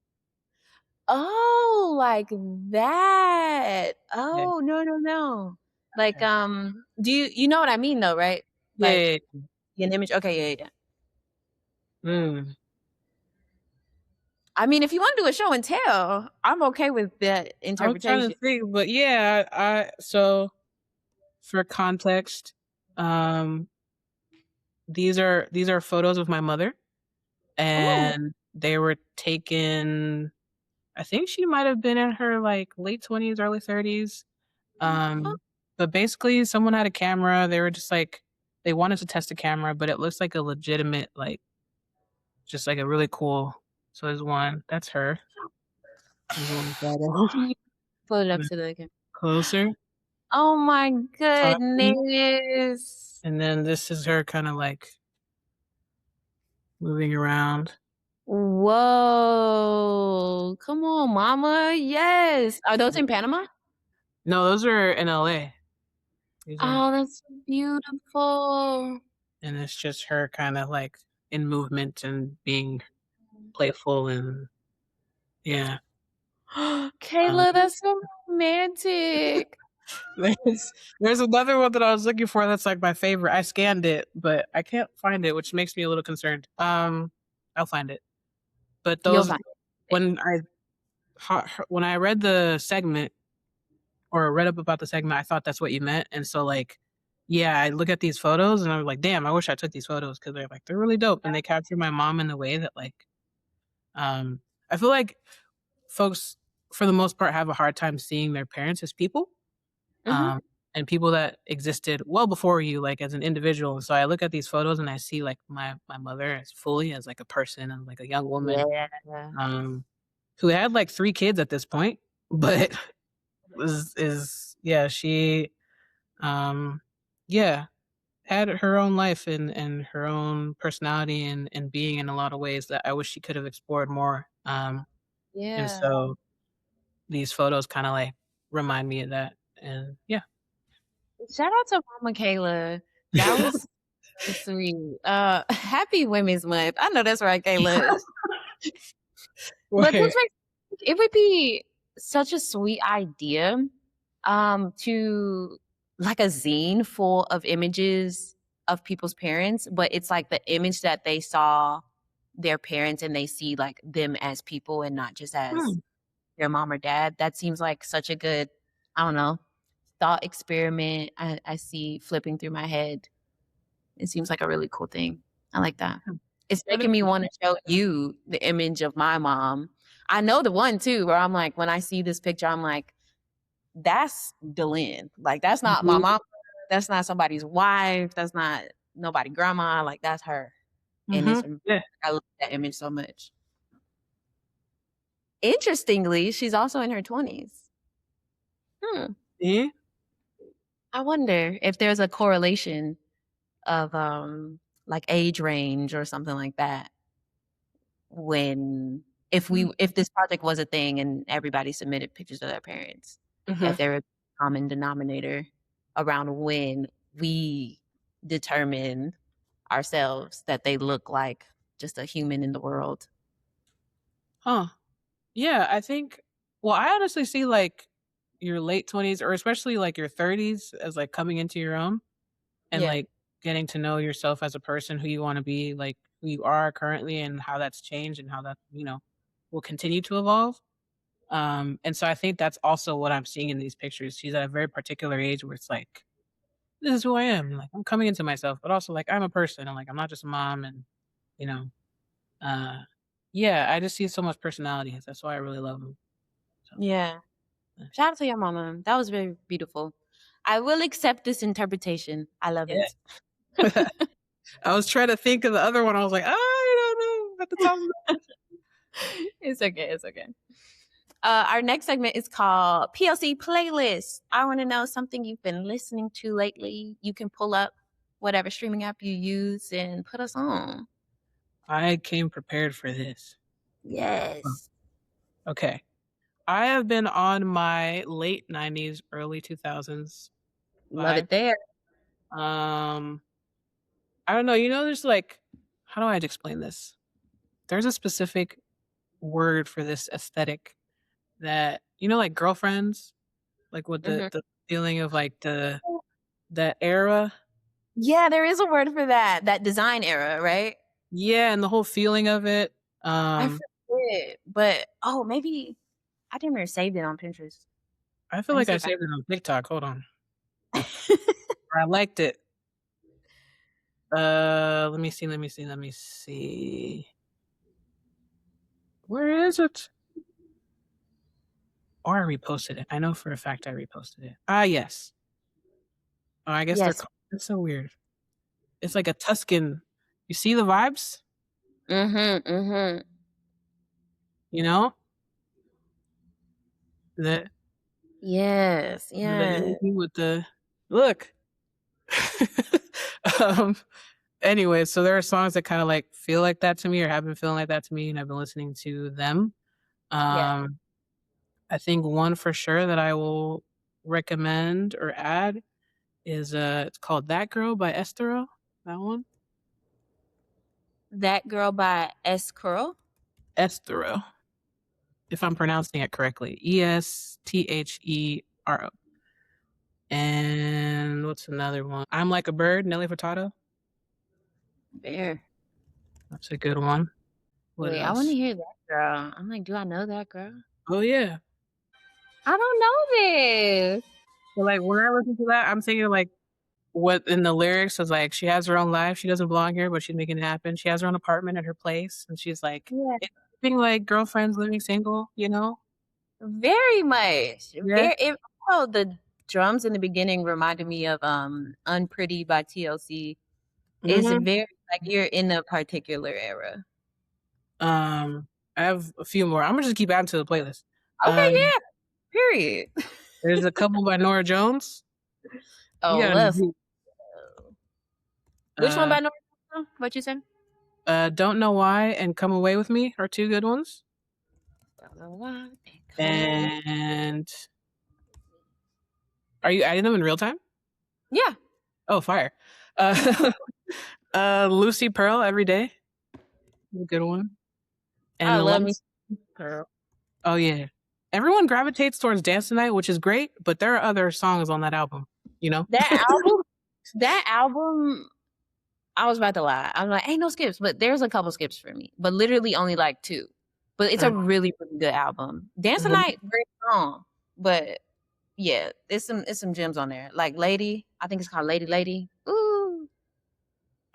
Oh, like that. Yeah. Oh, no, no, no. Like, Okay. do you know what I mean though, right? Like Yeah. an image. Okay, yeah, yeah. Mm. I mean, if you want to do a show and tell, I'm okay with that I'm trying interpretation. to think, but yeah, I so for context, um, these are photos of my mother, Oh, and they were taken. I think she might have been in her like late 20s, early 30s. oh, Um, but basically, someone had a camera. They were just like they wanted to test the camera, but it looks like a legitimate, like just like a really cool. So there's one. That's her. There's one photo. can you pull it up And to the camera? closer. Oh my Talking. goodness. And then this is her kind of like moving around. Whoa. Come on, mama. Yes. Are those in Panama? No, those are in LA. These are, Oh, that's so beautiful. and it's just her kind of like in movement and being playful and yeah. Kayla, Um, that's so romantic. there's another one that I was looking for that's like my favorite. I scanned it, but I can't find it, which makes me a little concerned. I'll find it. But You'll those find it. when I read the segment or read up about the segment, I thought that's what you meant. And so like, yeah, I look at these photos and I'm like, damn, I wish I took these photos because they're really dope and they capture my mom in a way that like, um, I feel like folks for the most part have a hard time seeing their parents as people, Mhm. um, and people that existed well before you, like as an individual. And so I look at these photos and I see like my mother as fully as like a person and like a young woman, Yeah. um, who had like 3 kids at this point, but yeah, she um yeah, had her own life and her own personality and being in a lot of ways that I wish she could have explored more. And Yeah. so these photos kind of like remind me of that. And yeah. Shout out to Mama Kayla. That was so sweet. Happy Women's Month. I know that's right, Kayla. But this Wait. makes it would be such a sweet idea, to like a zine full of images of people's parents, but it's like the image that they saw their parents and they see like them as people and not just as Hmm. their mom or dad. That seems like such a good, I don't know, thought experiment. I see flipping through my head. It seems like a really cool thing. I like that. It's making me wanna show you the image of my mom. I know the one too where I'm like, when I see this picture, I'm like, that's Delin. Like that's not my Mhm. mom. That's not somebody's wife. That's not nobody grandma. Like that's her. And it's Mhm. Yeah. I love that image so much. Interestingly, she's also in her 20s. Hmm. Yeah. I wonder if there's a correlation of like age range or something like that when if this project was a thing and everybody submitted pictures of their parents, if Mhm. there was a common denominator around when we determine ourselves that they look like just a human in the world. Huh. Yeah, I think well, I honestly see, like, your late 20s or especially, like, your 30s as, like, coming into your own and, Yeah. like, getting to know yourself as a person, who you wanna be, like, who you are currently and how that's changed and how that, will continue to evolve. And so I think that's also what I'm seeing in these pictures. She's at a very particular age where it's like, "This is who I am." Like, I'm coming into myself, but also, like, I'm a person. I'm not just a mom and, you know, uh, yeah, I just see so much personality. That's why I really love them. So, Yeah. Shout out to your mama. That was very beautiful. I will accept this interpretation. I love yeah. it. I was trying to think of the other one. I was like, I don't know at the top of my It's okay. It's okay. Our next segment is called PLC Playlist. I want to know something you've been listening to lately. You can pull up whatever streaming app you use and put us on. I came prepared for this. Huh. Yes. Okay. I have been on my late 90s, early 2000s Love vibe. it there. Um, I don't know, there's like how do I explain this? There's a specific word for this aesthetic that like Girlfriends, like with the Mhm. the feeling of like that era. Yeah, there is a word for that. That design era, right? Yeah, and the whole feeling of it. I Um, forget, but oh, maybe I didn't even save it on Pinterest. I feel Let me like see I if I. saved it on TikTok. Hold on. Or I liked it. Let me see. Where is it? Or I reposted it. I know for a fact I reposted it. Ah, yes. Oh, I guess Yes. it's so weird. It's like a Tuscan. You see the vibes? Mhm. Mhm. You know? The Yes. the Yeah. energy with the look. um anyway, so there are songs that kind of like feel like that to me or have been feeling like that to me and I've been listening to them. Yeah. Um I think one for sure that I will recommend or add is it's called That Girl by Estero. That one. That Girl by S Curl. Estero. If I'm pronouncing it correctly. Estero. And what's another one? I'm Like a Bird, Nelly Furtado. There. That's a good one. What Wait, I want to else? hear that girl. I'm like, do I know that girl? Oh yeah. I don't know this. So like when I listen to that, I'm thinking like what in the lyrics is like she has her own life, she doesn't belong here, but she's making it happen. She has her own apartment at her place, and she's like Yeah. it's being like girlfriends living single. Very much. Yeah. Oh, the drums in the beginning reminded me of Unpretty by TLC. It's hmm very like you're in a particular era. I have a few more. I'm gonna just keep adding to the playlist. Okay, Um, yeah. Period. there's a couple by Nora Jones. You Oh, got let's to which one uh by North? What you said? Don't Know Why and Come Away With Me are two good ones. Come away. And are you adding them in real time? Yeah. Oh, fire. Uh, Lucy Pearl, Every Day. A good one. I And the love me last, some girl. oh yeah. Everyone gravitates towards Dance Tonight, which is great, but there are other songs on that album, you know? That album, I was about to lie. I'm like, ain't no skips, but there's a couple skips for me, but literally only like two. But it's a really, really good album. Dance the Mhm. Night, very strong, but yeah, it's some gems on there. Like Lady, I think it's called Lady Lady. Ooh,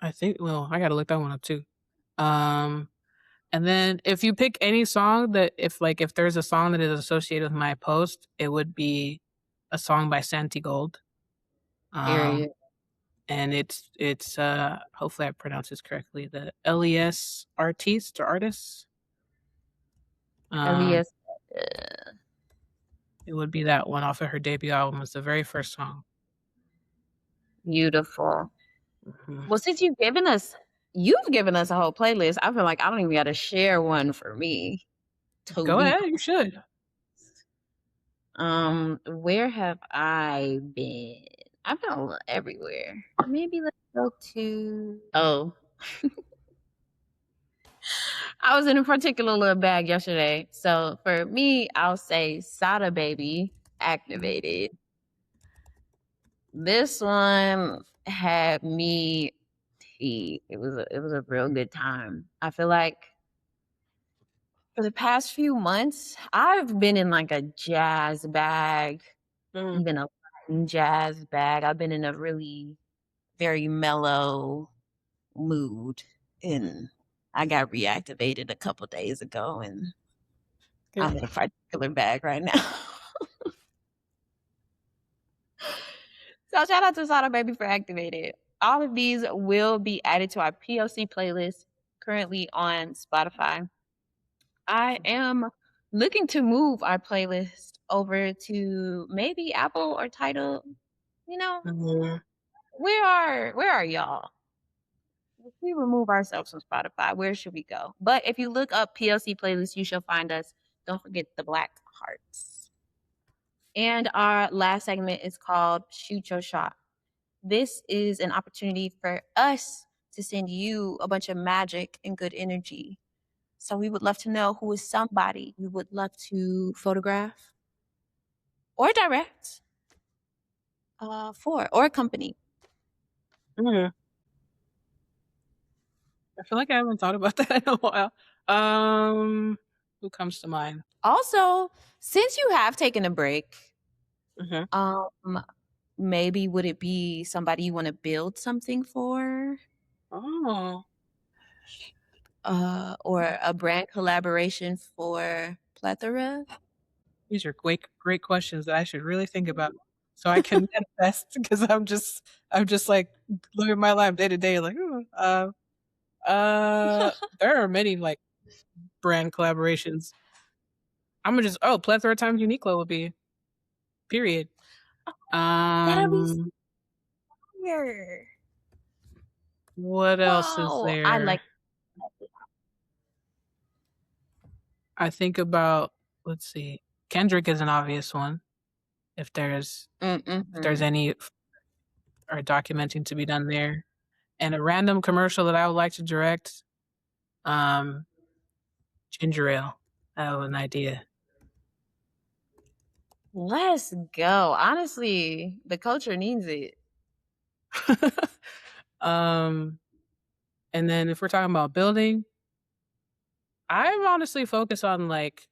I think, well, I gotta look that one up too. Um, and then if you pick any song that if there's a song that is associated with my post, it would be a song by Santi Gold. Um, Period. and it's hopefully I pronounce this correctly, the LES artiste or artist. Um, LES. Uh, it would be that one off of her debut album. It's the very first song. Beautiful. Mhm. Well, since you've given us a whole playlist, I feel like I don't even gotta share one for me to Go be ahead, you should. where have I been? I've been a little everywhere. Maybe let's go to I was in a particular little bag yesterday. So for me, I'll say Sada Baby activated. This one had me it was a real good time. I feel like for the past few months, I've been in like a jazz bag, Mm, even a Latin jazz bag. I've been in a really very mellow mood, and I got reactivated a couple days ago, and I'm good. in a particular bag right now. So shout out to Sada Baby for activated. All of these will be added to our POC playlist currently on Spotify. I am looking to move our playlist over to maybe Apple or Tidal. You know, Mhm. where are y'all? If we remove ourselves from Spotify, where should we go? But if you look up PLC playlist, you shall find us. Don't forget the black hearts. And our last segment is called Shoot Your Shot. This is an opportunity for us to send you a bunch of magic and good energy. So we would love to know who is somebody we would love to photograph or direct for or a company. Mhm. I feel like I haven't thought about that in a while. Um, who comes to mind? Also, since you have taken a break, Mhm. um, maybe would it be somebody you want to build something for? Oh, Or a brand collaboration for Plethora? these are great questions that I should really think about so I can manifest because I'm just like living my life day to day like, "Ooh, there are many like brand collaborations. Imma just plethora times Uniqlo would be period. That'll be Um, fire. what else is Whoa, I there? like I think about let's see, Kendrick is an obvious one. If there's mhm. any or documenting to be done there. And a random commercial that I would like to direct, um, ginger ale. I have an idea. Let's go. Honestly, the culture needs it. um, and then if we're talking about building, I'm honestly focused on like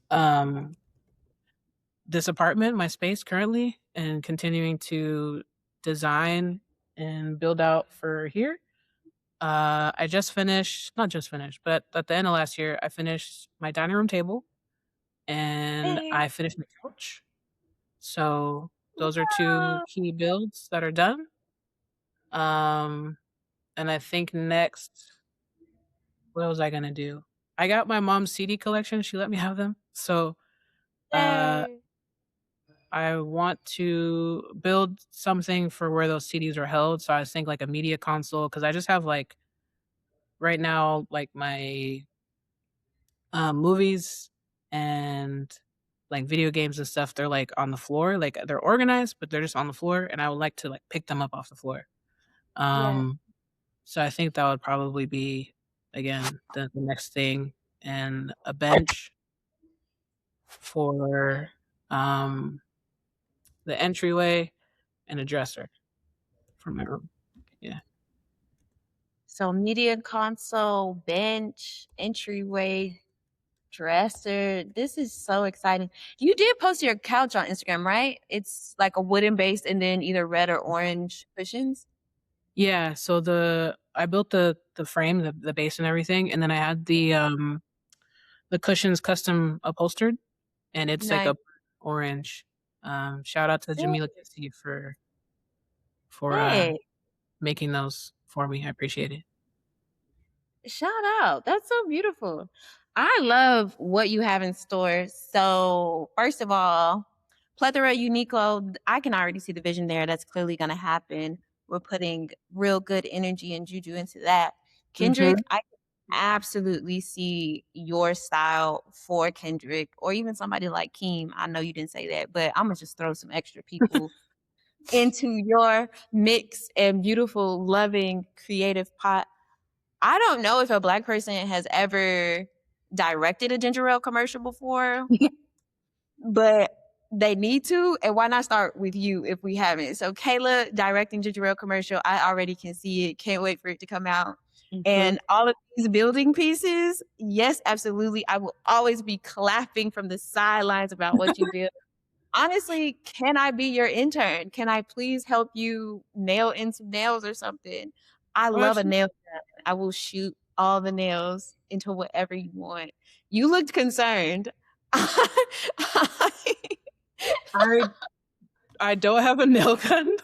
um this apartment, my space currently, and continuing to design and build out for here. I just finished, not just finished, but at the end of last year, I finished my dining room table and Hey, I finished my couch. So those are two wow. key builds that are done. Um, and I think next, what was I gonna do? I got my mom's CD collection. She let me have them. So uh, Hey. I want to build something for where those CDs are held. So I was thinking like a media console because I just have like right now like my movies and like video games and stuff. They're like on the floor, like they're organized, but they're just on the floor. And I would like to like pick them up off the floor. Yeah. Um, so I think that would probably be again the next thing, and a bench for um the entryway and a dresser for my room. Yeah. So media console, bench, entryway, dresser. This is so exciting. You did post your couch on Instagram, right? It's like a wooden base and then either red or orange cushions. Yeah, so I built the frame, the base and everything, and then I had the cushions custom upholstered, and it's like Nice. a orange. Shout out to Jamila Kissy for Hey, making those for me. I appreciate it. shout out. That's so beautiful. I love what you have in store. So, first of all, plethora uniqlo, I can already see the vision there. That's clearly going to happen. We're putting real good energy and juju into that. Kendrick, Mhm. I can absolutely see your style for Kendrick or even somebody like Keem. I know you didn't say that, but I'm going to just throw some extra people into your mix and beautiful, loving, creative pot. I don't know if a black person has ever directed a ginger ale commercial before, but they need to. And why not start with you if we haven't? So Kayla directing ginger ale commercial, I already can see it. Can't wait for it to come out. Mhm. And all of these building pieces, yes, absolutely. I will always be clapping from the sidelines about what you build. Honestly, can I be your intern? Can I please help you nail in some nails or something? I Oh, love a absolutely. nail gun. I will shoot all the nails into whatever you want. You looked concerned. I I don't have a nail gun.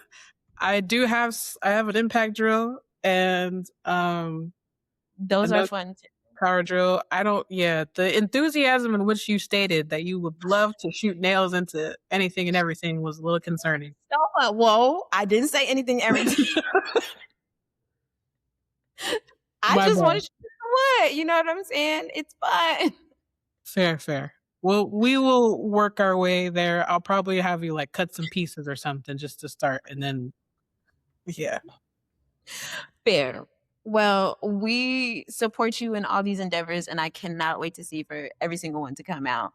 I have an impact drill and Those are another fun too. power drill. I don't yeah, the enthusiasm in which you stated that you would love to shoot nails into anything and everything was a little concerning. Whoa, I didn't say anything everything. I My just want to bad. shoot what? You know what I'm saying? It's fun. Fair, fair. Well, we will work our way there. I'll probably have you like cut some pieces or something just to start and then yeah. Fair. Well, we support you in all these endeavors, and I cannot wait to see for every single one to come out.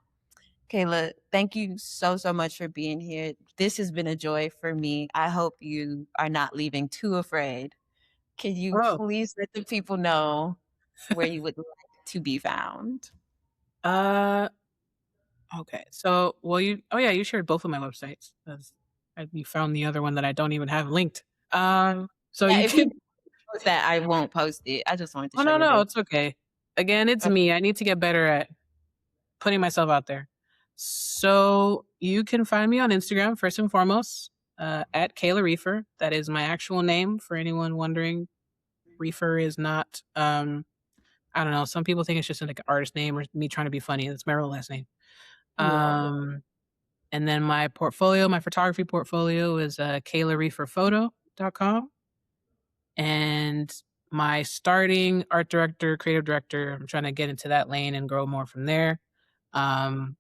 Kayla, thank you so, so much for being here. This has been a joy for me. I hope you are not leaving too afraid. Can you Oh. please let the people know where you would like to be found? Uh okay. So well you oh yeah, you shared both of my websites. You found the other one that I don't even have linked. So Yeah, you if you can post that, I won't post it. I just wanted to oh show no, your no, face. it's okay. Again, it's Okay. me. I need to get better at putting myself out there. So you can find me on Instagram first and foremost, at Kayla Reefer. That is my actual name for anyone wondering. Reefer is not I don't know, some people think it's just like an artist name or me trying to be funny. It's my real last name. Yeah. And then my portfolio, my photography portfolio is kaylareeferphoto.com. And my starting art director, creative director, I'm trying to get into that lane and grow more from there. Um,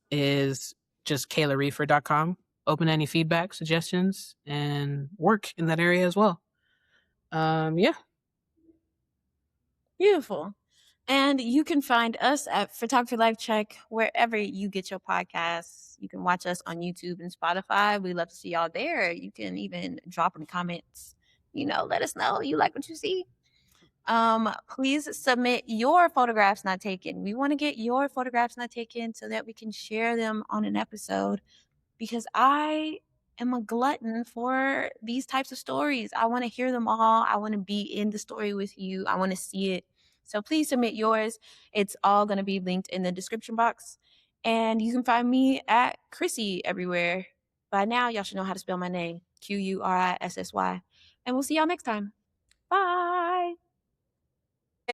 is just kaylareefer.com. Open any feedback, suggestions, and work in that area as well. Yeah. Beautiful. And you can find us at Photography Life Check wherever you get your podcasts. You can watch us on YouTube and Spotify. We love to see y'all there. You can even drop in the comments. Let us know you like what you see. Please submit your photographs not taken. We want to get your photographs not taken so that we can share them on an episode because I am a glutton for these types of stories. I want to hear them all. I want to be in the story with you. I want to see it. So please submit yours. It's all going to be linked in the description box. And you can find me at Chrissy everywhere. By now, y'all should know how to spell my name, Quirissy. And we'll see y'all next time. Bye.